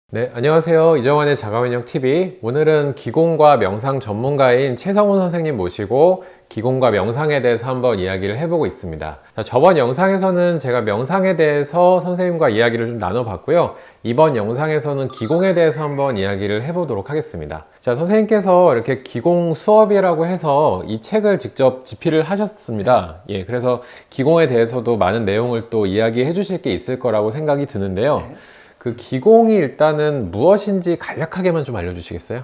네, 안녕하세요. 이정환의 자가면역TV. 오늘은 기공과 명상 전문가인 최성훈 선생님 모시고 기공과 명상에 대해서 한번 이야기를 해보고 있습니다. 자, 저번 영상에서는 제가 명상에 대해서 선생님과 이야기를 좀 나눠봤고요. 이번 영상에서는 기공에 대해서 한번 이야기를 해보도록 하겠습니다. 자, 선생님께서 이렇게 기공 수업이라고 해서 이 책을 직접 집필을 하셨습니다. 예, 그래서 기공에 대해서도 많은 내용을 또 이야기해 주실 게 있을 거라고 생각이 드는데요. 그 기공이 일단은 무엇인지 간략하게만 좀 알려주시겠어요?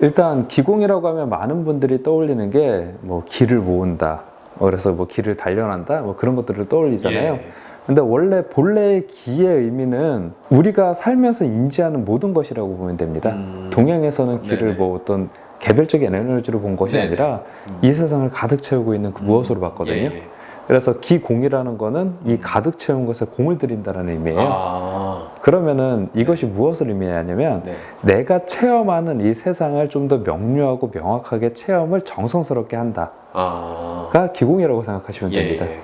일단 기공이라고 하면 많은 분들이 떠올리는 게 뭐 기를 모은다, 그래서 뭐 기를 단련한다, 뭐 그런 것들을 떠올리잖아요. 예. 근데 원래 본래의 기의 의미는 우리가 살면서 인지하는 모든 것이라고 보면 됩니다. 동양에서는 기를 네네. 뭐 어떤 개별적인 에너지로 본 것이 네네. 아니라 이 세상을 가득 채우고 있는 그 무엇으로 봤거든요. 예, 예. 그래서 기공이라는 거는 이 가득 채운 것에 공을 들인다는 의미예요. 아, 그러면은 이것이 무엇을 의미하냐면 네. 내가 체험하는 이 세상을 좀 더 명료하고 명확하게 체험을 정성스럽게 한다가 기공이라고 생각하시면 됩니다. 예.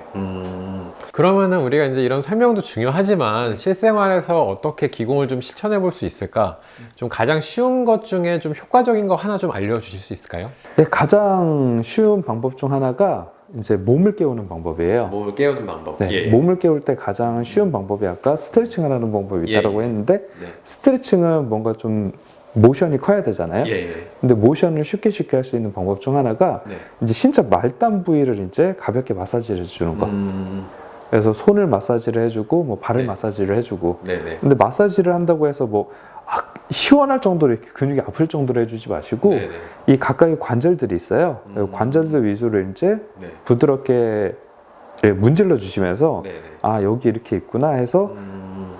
그러면은 우리가 이제 이런 설명도 중요하지만 실생활에서 어떻게 기공을 좀 실천해 볼 수 있을까? 좀 가장 쉬운 것 중에 좀 효과적인 거 하나 좀 알려주실 수 있을까요? 네, 가장 쉬운 방법 중 하나가 이제 몸을 깨우는 방법이에요. 몸을 깨우는 방법. 네, 몸을 깨울 때 가장 쉬운 방법이 아까 스트레칭을 하는 방법이 있다고 했는데 네. 스트레칭은 뭔가 좀 모션이 커야 되잖아요. 근데 모션을 쉽게 할 수 있는 방법 중 하나가 네. 이제 신체 말단 부위를 이제 가볍게 마사지를 해주는 거. 그래서 손을 마사지를 해주고 뭐 발을 네. 마사지를 해주고. 네네. 근데 마사지를 한다고 해서 뭐 시원할 정도로 이렇게 근육이 아플 정도로 해주지 마시고 네네. 이 가까이 관절들이 있어요. 관절들 위주로 이제 네. 부드럽게 문질러 주시면서 네네. 아 여기 이렇게 있구나 해서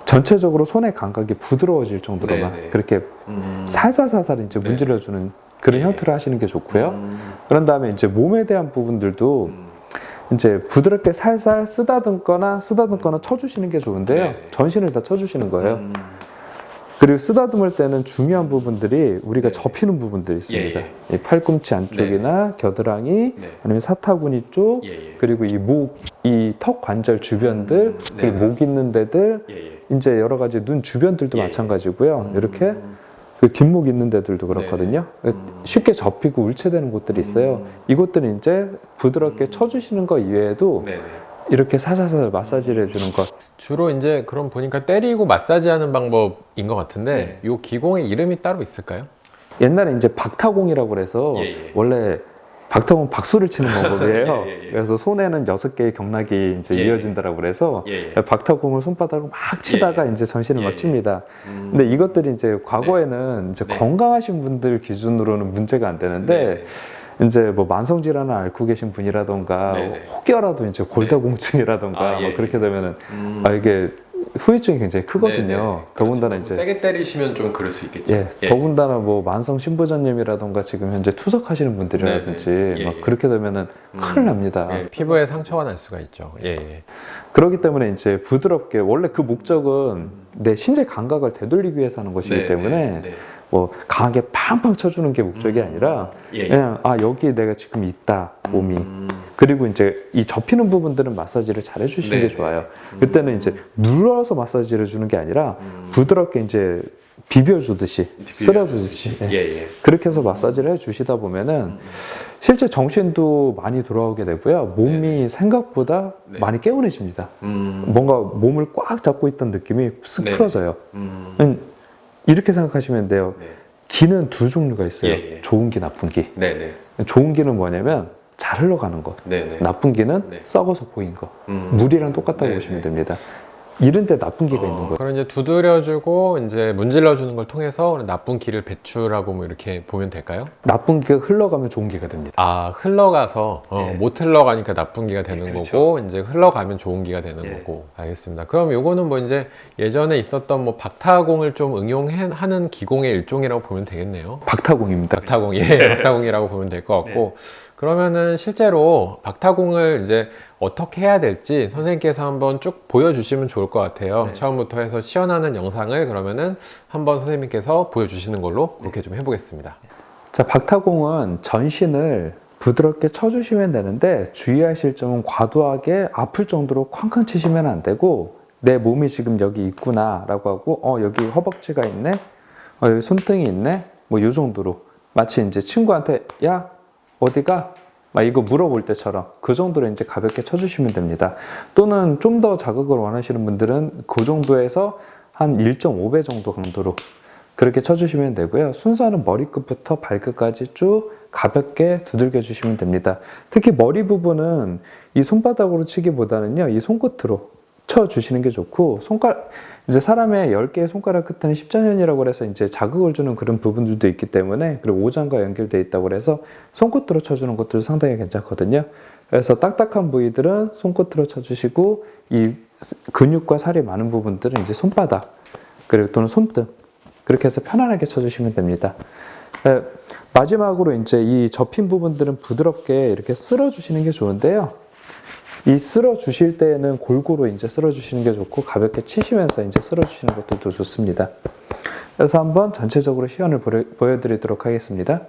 전체적으로 손의 감각이 부드러워질 정도로만 네네. 그렇게 살살살살 이제 네. 문질러주는 그런 네. 형태를 하시는 게 좋고요. 그런 다음에 이제 몸에 대한 부분들도 이제 부드럽게 살살 쓰다듬거나 쳐주시는 게 좋은데요. 네네. 전신을 다 쳐주시는 거예요. 그리고 쓰다듬을 때는 중요한 부분들이 우리가 네. 접히는 부분들이 있습니다. 예, 이 팔꿈치 안쪽이나 겨드랑이, 네. 아니면 사타구니 쪽, 예. 그리고 이 목, 이 턱 관절 주변들, 그리고 네. 목 있는 데들, 예. 이제 여러 가지 눈 주변들도 예. 마찬가지고요. 이렇게 그 뒷목 있는 데들도 그렇거든요. 쉽게 접히고 울체되는 곳들이 있어요. 이곳들은 이제 부드럽게 쳐주시는 것 이외에도 네네. 이렇게 살살살 마사지를 해주는 것. 주로 이제 그럼 보니까 때리고 마사지하는 방법인 것 같은데 요 기공의 이름이 따로 있을까요? 옛날에 이제 박타공이라고 그래서 원래 박타공 박수를 치는 방법이에요. 그래서 손에는 6개의 경락이 이제 이어진다라고 그래서 박타공을 손바닥으로 막 치다가 이제 전신을 막 칩니다. 근데 이것들이 이제 과거에는 이제 건강하신 분들 기준으로는 문제가 안 되는데 이제 뭐 만성 질환을 앓고 계신 분이라던가 혹여라도 이제 골다공증이라던가 뭐 그렇게 되면은 이게 후유증이 굉장히 크거든요. 더군다나 그렇죠. 이제 세게 때리시면 좀 그럴 수 있겠죠. 더군다나 뭐 만성 신부전염이라던가 지금 현재 투석하시는 분들이라든지 막 그렇게 되면은 큰일 납니다. 피부에 상처가 날 수가 있죠. 그렇기 때문에 이제 부드럽게 원래 그 목적은 내 신체 감각을 되돌리기 위해서 하는 것이기 때문에 뭐 강하게 팡팡 쳐주는 게 목적이 아니라 그냥 여기 내가 지금 있다 몸이. 그리고 이제 이 접히는 부분들은 마사지를 잘 해주시는 게 좋아요. 그때는 이제 눌러서 마사지를 주는 게 아니라 부드럽게 이제 비벼주듯이 쓸어주듯이 그렇게 해서 마사지를 해주시다 보면은 실제 정신도 많이 돌아오게 되고요. 몸이 생각보다 많이 개운해집니다. 뭔가 몸을 꽉 잡고 있던 느낌이 쓱 풀어져요. 이렇게 생각하시면 돼요. 기는 두 종류가 있어요. 좋은 기, 나쁜 기. 좋은 기는 뭐냐면 잘 흘러가는 것. 나쁜 기는 썩어서 보인 것. 물이랑 똑같다고 보시면 됩니다. 이런 때 나쁜 기가 있는 거예요. 그럼 이제 두드려주고 이제 문질러주는 걸 통해서 나쁜 기를 배출하고 뭐 이렇게 보면 될까요? 나쁜 기가 흘러가면 좋은 기가 됩니다. 흘러가서 못 흘러가니까 나쁜 기가 되는 거고 이제 흘러가면 좋은 기가 되는 거고. 알겠습니다. 그럼 요거는 뭐 이제 예전에 있었던 뭐 박타공을 좀 응용하는 기공의 일종이라고 보면 되겠네요. 박타공입니다. 박타공이라고 보면 될 것 같고. 그러면은 실제로 박타공을 이제 어떻게 해야 될지 선생님께서 한번 쭉 보여주시면 좋을 것 같아요. 처음부터 해서 시연하는 영상을 그러면은 한번 선생님께서 보여주시는 걸로 그렇게 좀 해보겠습니다. 자, 박타공은 전신을 부드럽게 쳐주시면 되는데 주의하실 점은 과도하게 아플 정도로 쾅쾅 치시면 안 되고 내 몸이 지금 여기 있구나 라고 하고 여기 허벅지가 있네, 여기 손등이 있네, 뭐 요 정도로 마치 이제 친구한테 야 어디가? 막 이거 물어볼 때처럼 그 정도로 이제 가볍게 쳐주시면 됩니다. 또는 좀 더 자극을 원하시는 분들은 그 정도에서 한 1.5배 정도 강도로 그렇게 쳐주시면 되고요. 순서는 머리끝부터 발끝까지 쭉 가볍게 두들겨 주시면 됩니다. 특히 머리 부분은 이 손바닥으로 치기보다는요, 이 손끝으로 쳐주시는 게 좋고, 이제 사람의 10개의 손가락 끝에는 십자년이라고 해서 이제 자극을 주는 그런 부분들도 있기 때문에, 그리고 오장과 연결되어 있다고 해서 손끝으로 쳐주는 것도 상당히 괜찮거든요. 그래서 딱딱한 부위들은 손끝으로 쳐주시고, 이 근육과 살이 많은 부분들은 이제 손바닥, 그리고 또는 손등, 그렇게 해서 편안하게 쳐주시면 됩니다. 마지막으로 이제 이 접힌 부분들은 부드럽게 이렇게 쓸어 주시는 게 좋은데요. 이 쓸어 주실 때에는 골고루 이제 쓸어 주시는 게 좋고, 가볍게 치시면서 이제 쓸어 주시는 것도 좋습니다. 그래서 한번 전체적으로 시연을 보여드리도록 하겠습니다.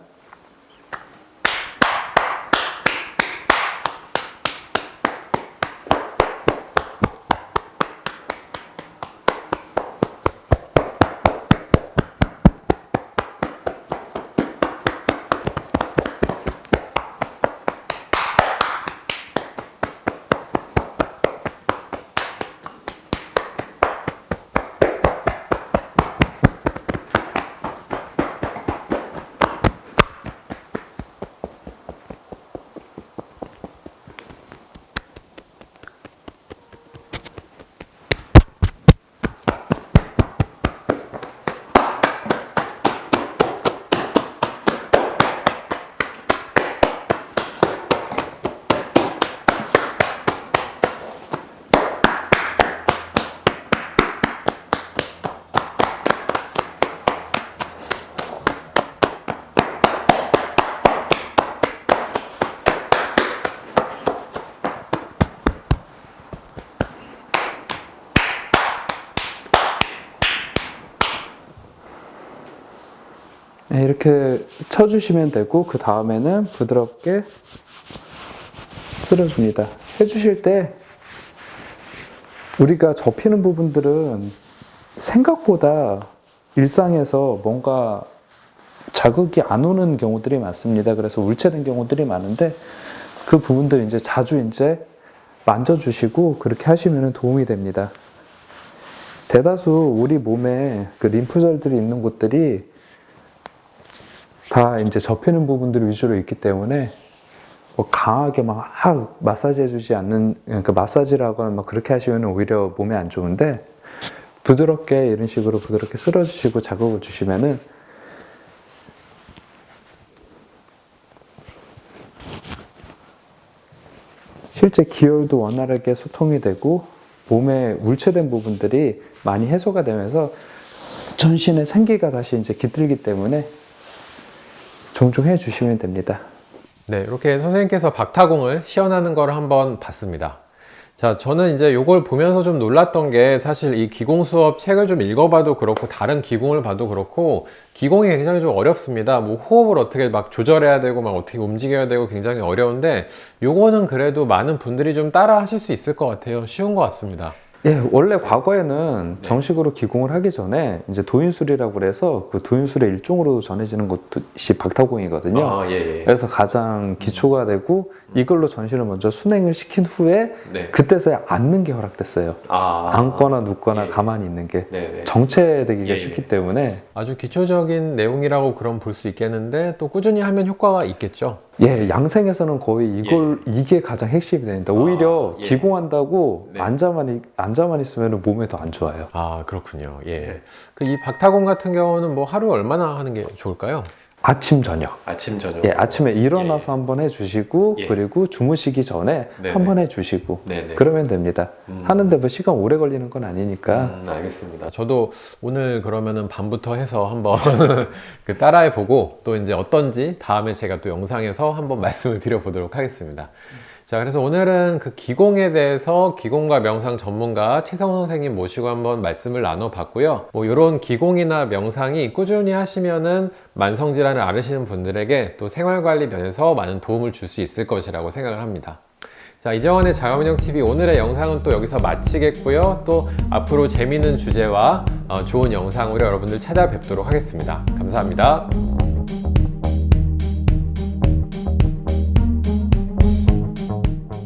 이렇게 쳐주시면 되고, 그 다음에는 부드럽게 쓸어줍니다. 해주실 때 우리가 접히는 부분들은 생각보다 일상에서 뭔가 자극이 안 오는 경우들이 많습니다. 그래서 울체된 경우들이 많은데, 그 부분들 이제 자주 이제 만져주시고 그렇게 하시면 도움이 됩니다. 대다수 우리 몸에 그 림프절들이 있는 곳들이 다 이제 접히는 부분들 위주로 있기 때문에 뭐 강하게 막 마사지 해주지 않는, 그러니까 마사지를 하거나 막 그렇게 하시면 오히려 몸에 안 좋은데, 부드럽게 이런 식으로 부드럽게 쓸어주시고 자극을 주시면은 실제 기혈도 원활하게 소통이 되고 몸에 울체된 부분들이 많이 해소가 되면서 전신의 생기가 다시 이제 깃들기 때문에 종종 해주시면 됩니다. 네, 이렇게 선생님께서 박타공을 시연하는 걸 한번 봤습니다. 자, 저는 이제 이걸 보면서 좀 놀랐던 게, 사실 이 기공 수업 책을 좀 읽어봐도 그렇고 다른 기공을 봐도 그렇고 기공이 굉장히 좀 어렵습니다. 뭐 호흡을 어떻게 막 조절해야 되고 막 어떻게 움직여야 되고 굉장히 어려운데, 요거는 그래도 많은 분들이 좀 따라 하실 수 있을 것 같아요. 쉬운 것 같습니다. 예, 원래 과거에는 정식으로 기공을 하기 전에 이제 도인술이라고 그래서 그 도인술의 일종으로 전해지는 것이 박타공이거든요. 아, 예, 예. 그래서 가장 기초가 되고 이걸로 전신을 먼저 순행을 시킨 후에 네. 그때서야 앉는 게 허락됐어요. 앉거나 눕거나 예, 가만히 있는 게 네. 정체되기가 예, 쉽기 예. 때문에 아주 기초적인 내용이라고 그럼 볼 수 있겠는데, 또 꾸준히 하면 효과가 있겠죠. 예, 양생에서는 거의 이게 가장 핵심이 됩니다. 오히려 예. 기공한다고 네. 앉아만 있으면 몸에 더 안 좋아요. 아, 그렇군요. 예. 그 이 박타공 같은 경우는 뭐 하루에 얼마나 하는 게 좋을까요? 아침 저녁. 아침 저녁. 예, 아침에 일어나서 한번 해주시고, 예. 그리고 주무시기 전에 네네. 한번 해주시고, 네네. 그러면 됩니다. 하는데 뭐 시간 오래 걸리는 건 아니니까. 알겠습니다. 저도 오늘 그러면은 밤부터 해서 한번 그 따라해 보고, 또 이제 어떤지 다음에 제가 또 영상에서 한번 말씀을 드려보도록 하겠습니다. 자, 그래서 오늘은 그 기공에 대해서 기공과 명상 전문가 최성훈 선생님 모시고 한번 말씀을 나눠봤고요. 뭐 이런 기공이나 명상이 꾸준히 하시면은 만성질환을 앓으시는 분들에게 또 생활관리 면에서 많은 도움을 줄 수 있을 것이라고 생각을 합니다. 자, 이정환의 자가면역TV 오늘의 영상은 또 여기서 마치겠고요. 또 앞으로 재미있는 주제와 좋은 영상으로 여러분들 찾아뵙도록 하겠습니다. 감사합니다.